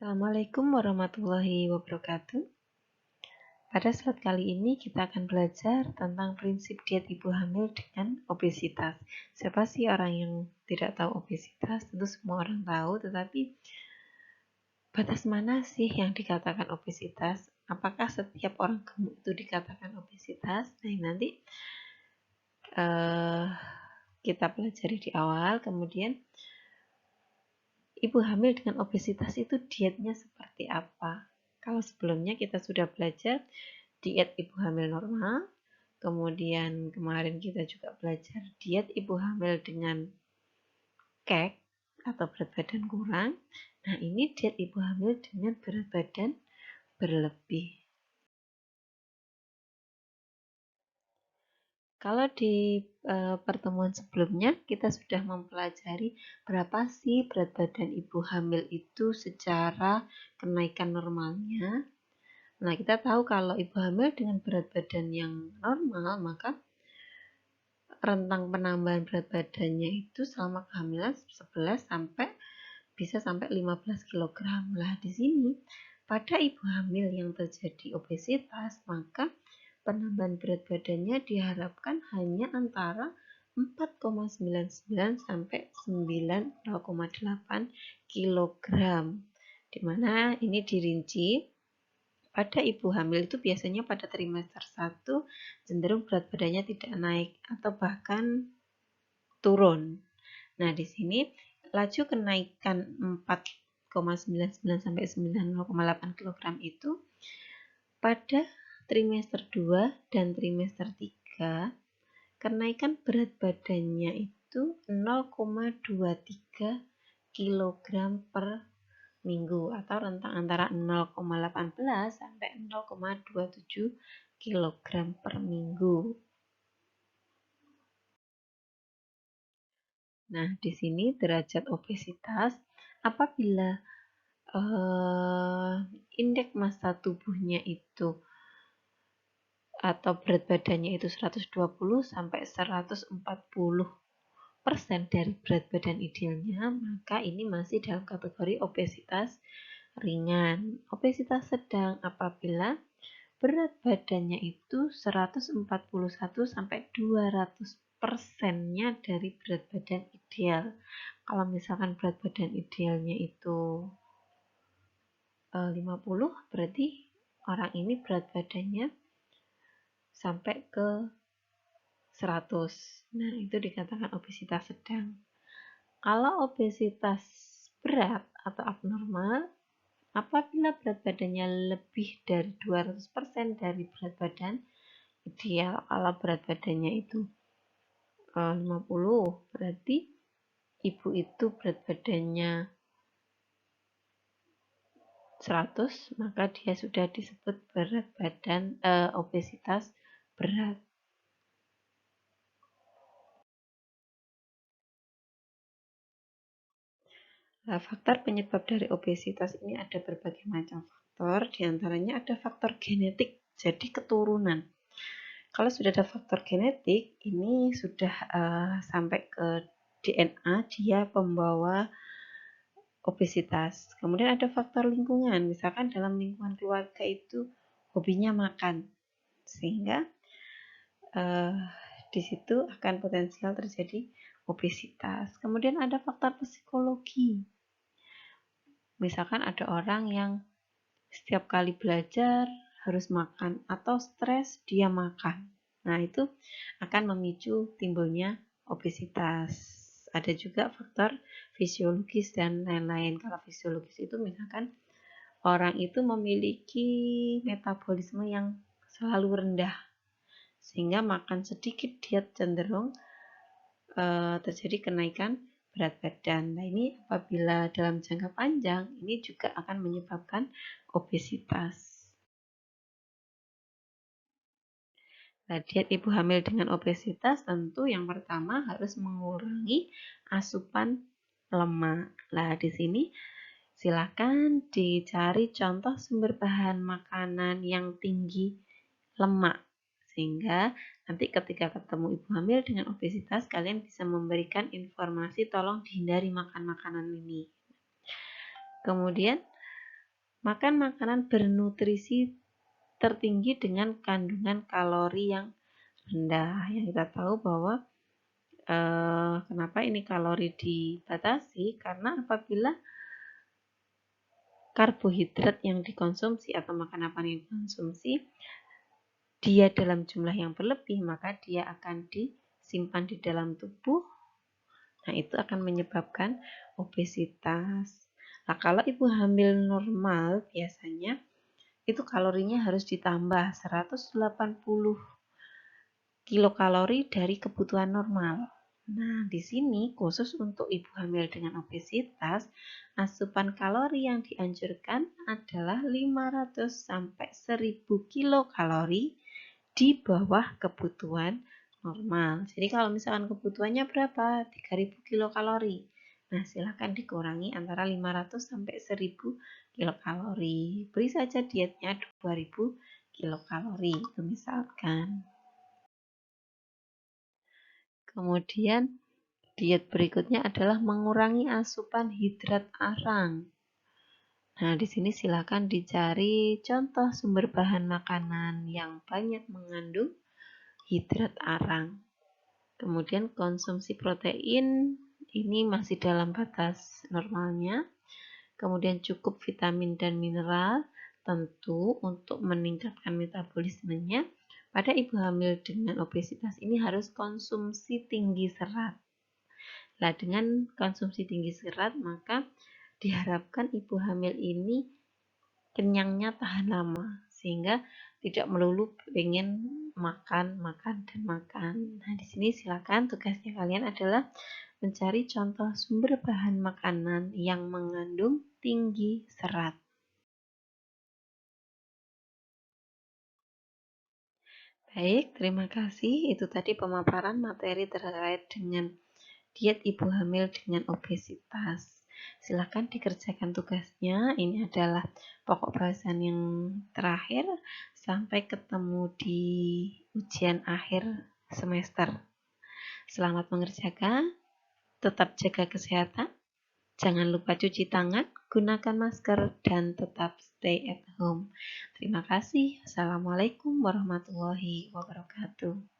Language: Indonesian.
Assalamualaikum warahmatullahi wabarakatuh. Pada slide kali ini kita akan belajar tentang prinsip diet ibu hamil dengan obesitas. Siapa sih orang yang tidak tahu obesitas? Tentu semua orang tahu, tetapi batas mana sih yang dikatakan obesitas? Apakah setiap orang gemuk itu dikatakan obesitas? Nah, nanti kita pelajari di awal. Kemudian ibu hamil dengan obesitas itu dietnya seperti apa? Kalau sebelumnya kita sudah belajar diet ibu hamil normal, kemudian kemarin kita juga belajar diet ibu hamil dengan kek atau berat badan kurang. Nah, ini diet ibu hamil dengan berat badan berlebih. Kalau di pertemuan sebelumnya kita sudah mempelajari berapa sih berat badan ibu hamil itu secara kenaikan normalnya. Nah, kita tahu kalau ibu hamil dengan berat badan yang normal, maka rentang penambahan berat badannya itu selama kehamilan 11 sampai bisa sampai 15 kg. Lah, di sini pada ibu hamil yang terjadi obesitas, maka penambahan berat badannya diharapkan hanya antara 4,99 sampai 9,8 kg. Dimana ini dirinci pada ibu hamil itu biasanya pada trimester 1 cenderung berat badannya tidak naik atau bahkan turun. Nah, di sini laju kenaikan 4,99 sampai 9,8 kg itu pada trimester 2 dan trimester 3 kenaikan berat badannya itu 0,23 kg per minggu atau rentang antara 0,18 sampai 0,27 kg per minggu. Nah, di sini derajat obesitas apabila indeks massa tubuhnya itu atau berat badannya itu 120 sampai 140% dari berat badan idealnya, maka ini masih dalam kategori obesitas ringan. Obesitas sedang apabila berat badannya itu 141 sampai 200%-nya dari berat badan ideal. Kalau misalkan berat badan idealnya itu 50, berarti orang ini berat badannya sampai ke 100. Nah, itu dikatakan obesitas sedang. Kalau obesitas berat atau abnormal, apabila berat badannya lebih dari 200% dari berat badan ideal. Kalau berat badannya itu 50, berarti ibu itu berat badannya 100, maka dia sudah disebut berat badan obesitas berat. Nah, faktor penyebab dari obesitas ini ada berbagai macam faktor, diantaranya ada faktor genetik, jadi keturunan. Kalau sudah ada faktor genetik, ini sudah sampai ke DNA, dia pembawa obesitas. Kemudian ada faktor lingkungan, misalkan dalam lingkungan keluarga itu hobinya makan, sehingga di situ akan potensial terjadi obesitas. Kemudian ada faktor psikologi. Misalkan ada orang yang setiap kali belajar harus makan atau stres dia makan. Nah, itu akan memicu timbulnya obesitas. Ada juga faktor fisiologis dan lain-lain. Kalau fisiologis itu misalkan orang itu memiliki metabolisme yang selalu rendah, sehingga makan sedikit dia cenderung terjadi kenaikan berat badan. Nah, ini apabila dalam jangka panjang, ini juga akan menyebabkan obesitas. Nah, diet ibu hamil dengan obesitas tentu yang pertama harus mengurangi asupan lemak. Nah, di sini silakan dicari contoh sumber bahan makanan yang tinggi lemak, sehingga nanti ketika ketemu ibu hamil dengan obesitas, kalian bisa memberikan informasi tolong dihindari makan makanan ini. Kemudian makan makanan bernutrisi tertinggi dengan kandungan kalori yang rendah. Yang kita tahu bahwa kenapa ini kalori dibatasi, karena apabila karbohidrat yang dikonsumsi atau makan apa yang dikonsumsi dia dalam jumlah yang berlebih, maka dia akan disimpan di dalam tubuh. Nah, itu akan menyebabkan obesitas. Nah, kalau ibu hamil normal biasanya itu kalorinya harus ditambah 180 kilokalori dari kebutuhan normal. Nah, di sini khusus untuk ibu hamil dengan obesitas, asupan kalori yang dianjurkan adalah 500 sampai 1000 kilokalori di bawah kebutuhan normal. Jadi kalau misalkan kebutuhannya berapa? 3000 kilokalori. Nah, silakan dikurangi antara 500 sampai 1000 kilokalori. Beri saja dietnya 2000 kilokalori, itu misalkan. Kemudian diet berikutnya adalah mengurangi asupan hidrat arang. Nah, di sini silakan dicari contoh sumber bahan makanan yang banyak mengandung hidrat arang. Kemudian konsumsi protein ini masih dalam batas normalnya. Kemudian cukup vitamin dan mineral, tentu untuk meningkatkan metabolismenya. Pada ibu hamil dengan obesitas ini harus konsumsi tinggi serat. Nah, dengan konsumsi tinggi serat, maka diharapkan ibu hamil ini kenyangnya tahan lama, sehingga tidak melulu pengen makan, dan makan. Nah, di sini silakan tugasnya kalian adalah mencari contoh sumber bahan makanan yang mengandung tinggi serat. Baik, terima kasih. Itu tadi pemaparan materi terkait dengan diet ibu hamil dengan obesitas. Silakan dikerjakan tugasnya. Ini adalah pokok bahasan yang terakhir. Sampai ketemu di ujian akhir semester. Selamat mengerjakan. Tetap jaga kesehatan. Jangan lupa cuci tangan, gunakan masker, dan tetap stay at home. Terima kasih. Assalamualaikum warahmatullahi wabarakatuh.